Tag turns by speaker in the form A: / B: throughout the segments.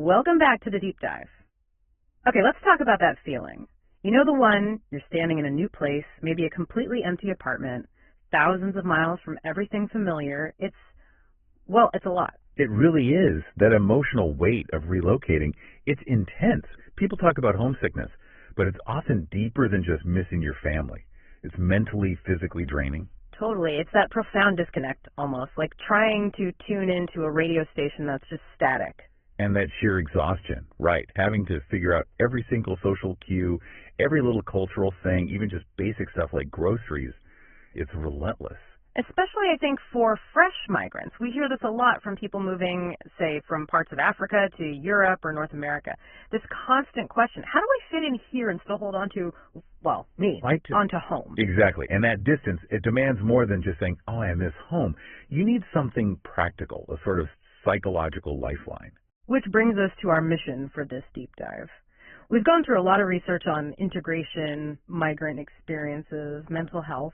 A: welcome back to the deep dive. Okay, let's talk about that feeling. You know the one, you're standing in a new place, maybe a completely empty apartment, thousands of miles from everything familiar. It's a lot.
B: It really is. That emotional weight of relocating, it's intense. People talk about homesickness, but it's often deeper than just missing your family. It's mentally, physically draining.
A: Totally. It's that profound disconnect, almost, like trying to tune into a radio station that's just static.
B: And that sheer exhaustion, right? Having to figure out every single social cue, every little cultural thing, even just basic stuff like groceries. It's relentless.
A: Especially, I think, for fresh migrants. We hear this a lot from people moving, say, from parts of Africa to Europe or North America. This constant question, how do I fit in here and still hold on to, onto home?
B: Exactly. And that distance, it demands more than just saying, oh, I miss home. You need something practical, a sort of psychological lifeline.
A: Which brings us to our mission for this deep dive. We've gone through a lot of research on integration, migrant experiences, mental health,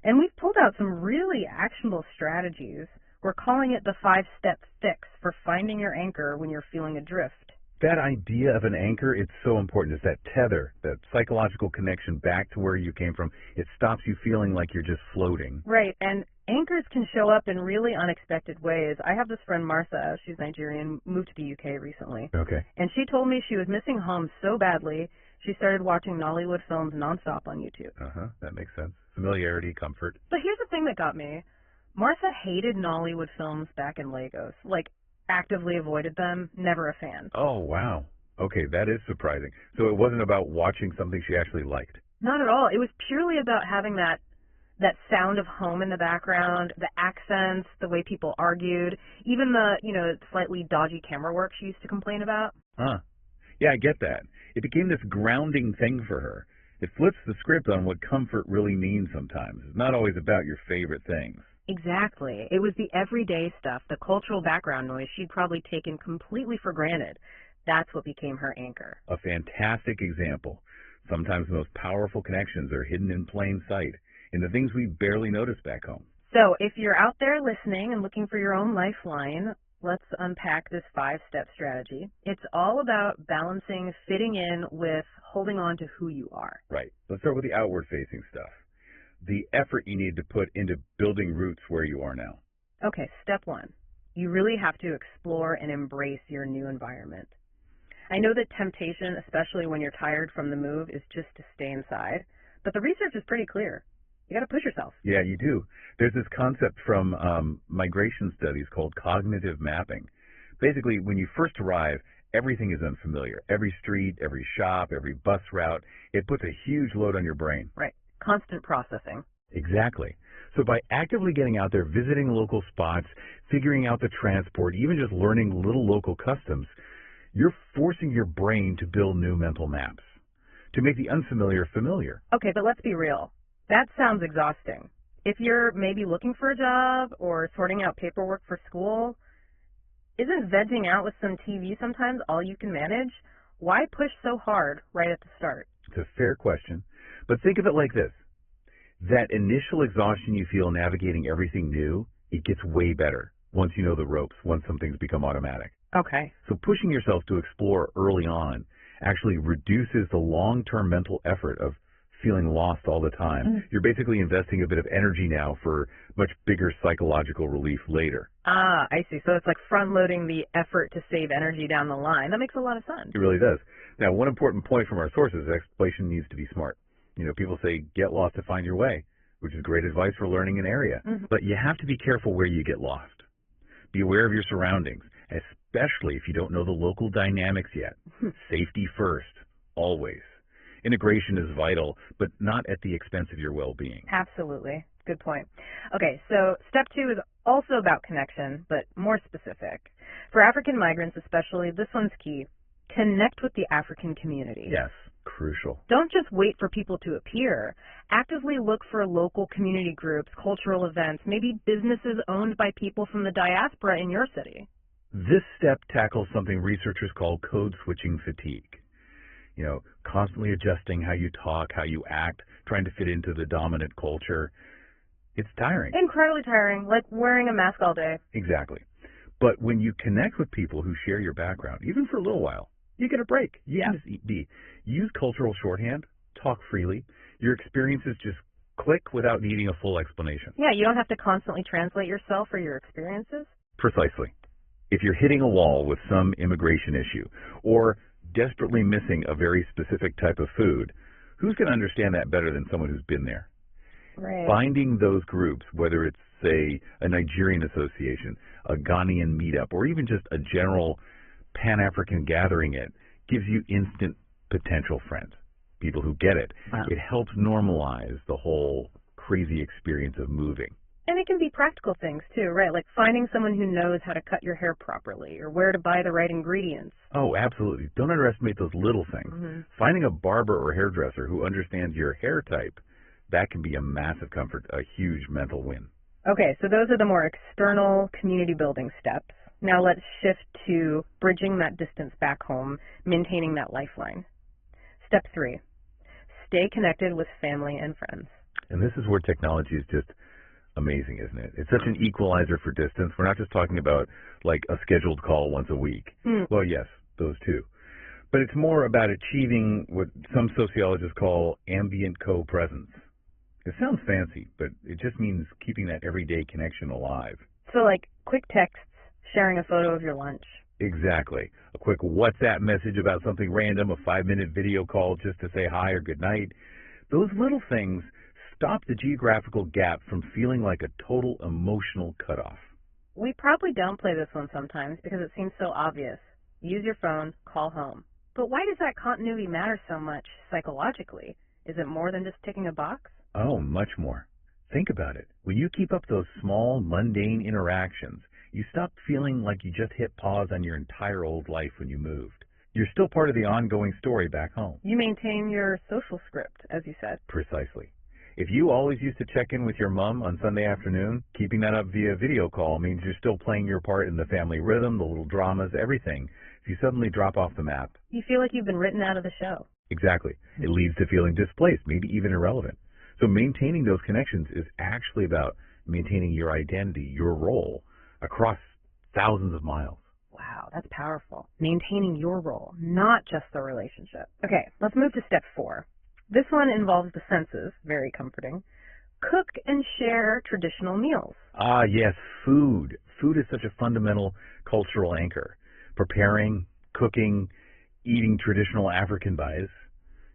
A: and we've pulled out some really actionable strategies. We're calling it the 5-step fix for finding your anchor when you're feeling adrift.
B: That idea of an anchor, it's so important. It's that tether, that psychological connection back to where you came from. It stops you feeling like you're just floating.
A: Right, and anchors can show up in really unexpected ways. I have this friend, Martha. She's Nigerian, moved to the UK recently.
B: Okay.
A: And she told me she was missing home so badly, she started watching Nollywood films nonstop on YouTube.
B: That makes sense. Familiarity, comfort.
A: But here's the thing that got me. Martha hated Nollywood films back in Lagos. Actively avoided them, never a fan.
B: Oh, wow. Okay, that is surprising. So it wasn't about watching something she actually liked.
A: Not at all. It was purely about having that sound of home in the background, the accents, the way people argued, even the, slightly dodgy camera work she used to complain about.
B: Yeah, I get that. It became this grounding thing for her. It flips the script on what comfort really means sometimes. It's not always about your favorite things.
A: Exactly. It was the everyday stuff, the cultural background noise she'd probably taken completely for granted. That's what became her anchor.
B: A fantastic example. Sometimes the most powerful connections are hidden in plain sight, in the things we barely notice back home.
A: So if you're out there listening and looking for your own lifeline, let's unpack this 5-step strategy. It's all about balancing fitting in with holding on to who you are.
B: Right. Let's start with the outward-facing stuff. The effort you need to put into building roots where you are now.
A: Okay, step 1. You really have to explore and embrace your new environment. I know that temptation, especially when you're tired from the move, is just to stay inside, but the research is pretty clear. You got to push yourself.
B: Yeah, you do. There's this concept from migration studies called cognitive mapping. Basically, when you first arrive, everything is unfamiliar. Every street, every shop, every bus route, it puts a huge load on your brain.
A: Right. Constant processing.
B: Exactly. So by actively getting out there, visiting local spots, figuring out the transport, even just learning little local customs, you're forcing your brain to build new mental maps, to make the unfamiliar familiar.
A: Okay, but let's be real. That sounds exhausting. If you're maybe looking for a job or sorting out paperwork for school, isn't vegging out with some TV sometimes all you can manage? Why push so hard right at the start?
B: It's a fair question, but think of it like this. That initial exhaustion you feel navigating everything new, it gets way better once you know the ropes, once some things become automatic.
A: Okay.
B: So pushing yourself to explore early on actually reduces the long-term mental effort of feeling lost all the time.
A: Mm-hmm.
B: You're basically investing a bit of energy now for much bigger psychological relief later.
A: Ah, I see. So it's like front-loading the effort to save energy down the line. That makes a lot of sense.
B: It really does. Now, one important point from our sources is exploration needs to be smart. People say, get lost to find your way, which is great advice for learning an area.
A: Mm-hmm.
B: But you have to be careful where you get lost. Be aware of your surroundings, especially if you don't know the local dynamics yet. Safety first, always. Integration is vital, but not at the expense of your well-being.
A: Absolutely. Good point. Okay, so step 2 is also about connection, but more specific. For African migrants especially, this one's key. Connect with the African community.
B: Yes, crucial.
A: Don't just wait for people to appear. Actively look for local community groups, cultural events, maybe businesses owned by people from the diaspora in your city.
B: This step tackles something researchers call code switching fatigue. Constantly adjusting how you talk, how you act, trying to fit into the dominant culture. It's tiring.
A: Incredibly tiring, like wearing a mask all day.
B: Exactly. But when you connect with people who share your background, even for a little while, you get a break. You can just use cultural shorthand, talk freely. Your experiences just click without needing a full explanation.
A: Yeah, you don't have to constantly translate yourself or your experiences.
B: Precisely. If you're hitting a wall with some immigration issue or desperately missing a very specific type of food, who's going to understand that better than someone who's been there?
A: Right.
B: Finding those groups, whether it's, say, a Nigerian association, a Ghanaian meetup, or even just a general Pan-African gathering, it gives you instant potential friends, people who get it.
A: Wow.
B: It helps normalize the whole crazy experience of moving.
A: And it can be practical things, too, right? Like finding someone who knows how to cut your hair properly or where to buy the right ingredients.
B: Oh, absolutely. Don't underestimate those little things.
A: Mm-hmm.
B: Finding a barber or hairdresser who understands your hair type, that can be a massive comfort, a huge mental win.
A: Okay, so those are the more external community building steps. Now let's shift to bridging that distance back home, maintaining that lifeline. Step 3, stay connected with family and friends.
B: And this is where technology is just amazing, isn't it? It's such an equalizer for distance. We're not just talking about like a scheduled call once a week. Well, yes, those too. But it's more about achieving what some sociologists call ambient co-presence. It sounds fancy, but it just means keeping that everyday connection alive.
A: So like quick texts, sharing a photo of your lunch.
B: Exactly. A quick WhatsApp message about something random, a 5-minute video call just to say hi or good night. Those little things stop the geographical gap from feeling like a total emotional cutoff.
A: We probably downplay this one sometimes because it seems so obvious. Use your phone, call home. But why does that continuity matter so much psychologically? Is it more than just ticking a box?
B: Oh, much more. Think about it. When you keep up those small, mundane interactions, you stop feeling like you just hit pause on your entire old life when you moved. You're still part of the ongoing story back home.
A: You maintain your social script, as you said.
B: Precisely. If you always used to check in with your mom on Sunday afternoon, keeping that up via video call means you're still playing your part in the family rhythm, the little dramas, everything. If you suddenly drop off the map,
A: you feel like you've been written out of the show.
B: Exactly. It leads to feeling displaced, maybe even irrelevant. So maintaining those connections is actually about maintaining your identity, your role, across thousands of miles.
A: Wow, that's powerful. Maintaining your role, not just the relationship. Okay, let's move to step 4. This one involves the senses, very comforting. Cook and share traditional meals.
B: Ah, yes, food. Food is such a fundamental cultural anchor. Preparing, cooking, eating traditional African buys.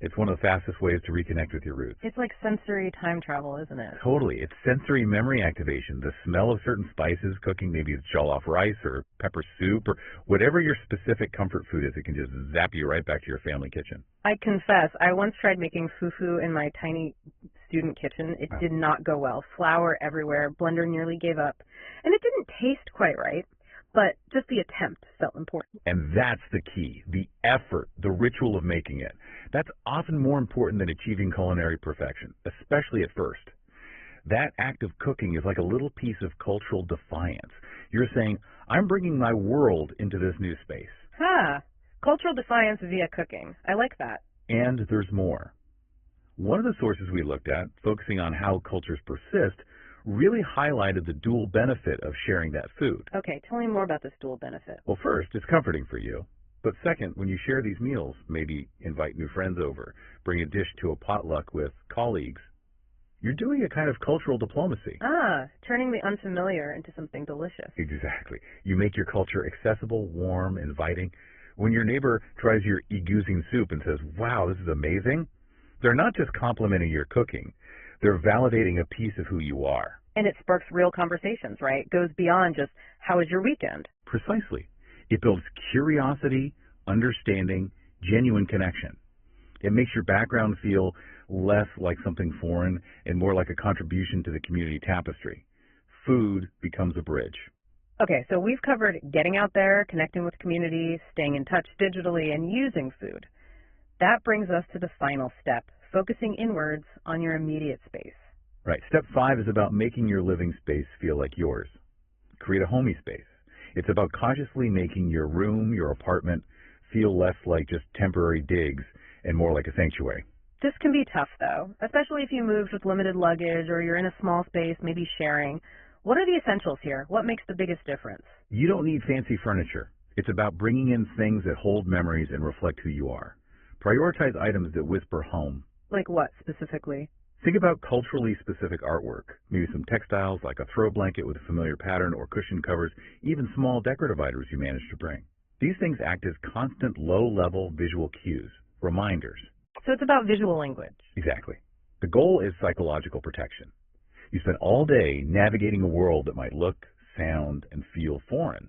B: It's one of the fastest ways to reconnect with your roots.
A: It's like sensory time travel, isn't it?
B: Totally. It's sensory memory activation. The smell of certain spices cooking, maybe it's jollof rice or pepper soup or whatever your specific comfort food is, it can just zap you right back to your family kitchen.
A: I confess, I once tried making fufu in my tiny student kitchen. It did not go well. Flour everywhere, blender nearly gave up. And it didn't taste quite right. But just the attempt felt important.
B: And that's the key, the effort, the ritual of making it. That's often more important than achieving culinary perfection, especially at first. That act of cooking is like a little piece of cultural defiance. You're saying, I'm bringing my world into this new space.
A: Cultural defiance via cooking. I like that.
B: And there's more. One of the sources we looked at, focusing on how cultures persist, really highlighted the dual benefit of sharing that food.
A: Okay, tell me more about this dual benefit.
B: Well, first, it's comforting for you. But second, when you share these meals, maybe invite new friends over, bring a dish to a potluck with colleagues, you're doing a kind of cultural diplomacy.
A: Turning the unfamiliar into something delicious.
B: Exactly. You make your culture accessible, warm, inviting. When your neighbor tries your iguzing soup and says, wow, this is amazing, they're not just complimenting your cooking. They're validating a piece of who you are.
A: And it sparks real conversations, right? It goes beyond just, how was your weekend?
B: Precisely. It builds curiosity, understanding, genuine connection. It makes your background feel less like something foreign and more like a contribution to the community tapestry. Food becomes a bridge.
A: Okay, so we've covered getting out there, connecting with community, staying in touch digitally, and using food. That brings us to the final step, focusing inwards on your immediate space.
B: Right. Step 5 is about making your living space feel like yours. Create a homey space. It's about consciously making your room, your apartment, feel less like just temporary digs and more like a sanctuary.
A: This can be tough, though, especially if you moved with limited luggage or you're in a small space, maybe sharing. What are the essentials here? What makes the biggest difference?
B: You don't need fancy furniture. It's about bringing in things that hold memories and reflect who you are. Prioritize items that whisper home.
A: Like what, specifically?
B: Think about culturally specific artwork, maybe some textiles like a throw blanket with a familiar pattern or cushion covers, even small decorative items you manage to bring. These things act as constant low-level visual cues, reminders.
A: So it's about visual language.
B: Exactly. The goal is psychological protection. You spend all day navigating a world that might look, sound, and feel foreign.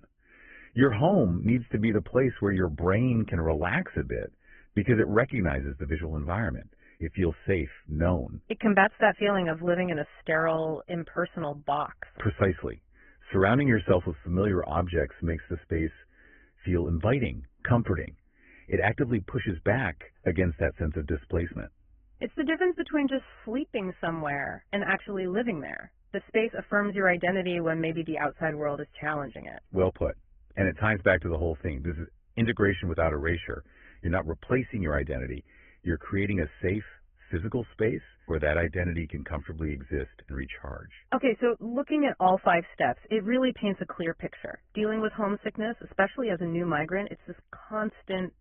B: Your home needs to be the place where your brain can relax a bit because it recognizes the visual environment. It feels safe, known.
A: It combats that feeling of living in a sterile, impersonal box.
B: Precisely. Surrounding yourself with familiar objects makes the space feel inviting, comforting. It actively pushes back against that sense of displacement.
A: It's the difference between just sleeping somewhere and actually living there. The space affirms your identity when maybe the outside world is challenging it.
B: Well put. And it ties back to the whole thing. This is integration without erasure. You're not replacing your identity. You're creating a safe physical space where that identity can comfortably exist and recharge.
A: Okay, so looking at all 5 steps, it really paints a clear picture. Dealing with homesickness, especially as a new migrant, it's this constant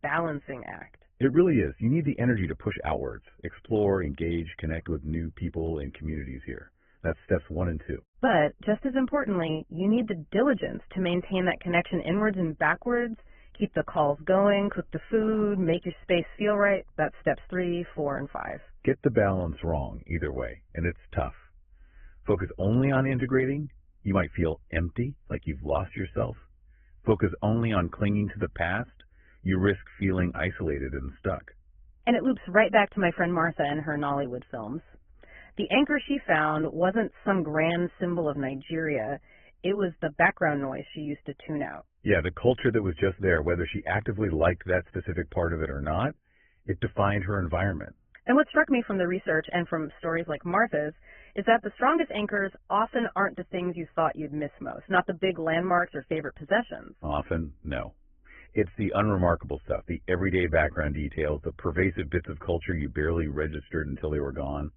A: balancing act.
B: It really is. You need the energy to push outwards, explore, engage, connect with new people and communities here. That's steps 1 and 2.
A: But just as importantly, you need the diligence to maintain that connection inwards and backwards. Keep the calls going, cook the food, make your space feel right. That's steps 3, 4, and 5.
B: Get the balance wrong either way, and it's tough. Focus only on integrating, you might feel empty, like you've lost yourself. Focus only on clinging to the past, you risk feeling isolated and stuck.
A: And it loops right back to my friend Martha and her Nollywood films. The anchor she found wasn't some grand symbol of Nigeria. It was the background noise she used to tune out.
B: Yeah, the culture that was just there, whether she actively liked that specific part of it or not, it defined her environment.
A: And what struck me from the research and from stories like Martha's is that the strongest anchors often aren't the things you thought you'd miss most, not the big landmarks or favorite possessions.
B: Often, no. It's the unremarkable stuff, the everyday background details, the pervasive bits of culture you barely registered until they were gone.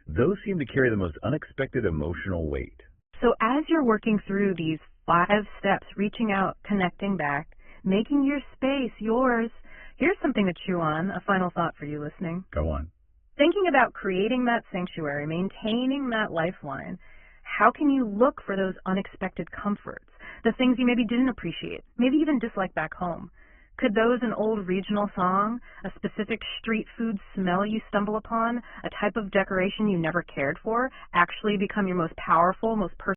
B: Those seem to carry the most unexpected emotional weight.
A: So as you're working through these 5 steps, reaching out, connecting back, making your space yours, here's something to chew on, a final thought for you listening.
B: Go on.
A: Thinking about creating that sanctuary, maintaining that lifeline, how can you look for those unexpected comforts, the things you maybe didn't appreciate, maybe even dislike back home? Could those an old regional song, a specific street food smell you stumble upon, a type of decoration you never cared for, actually become your most powerful, most personal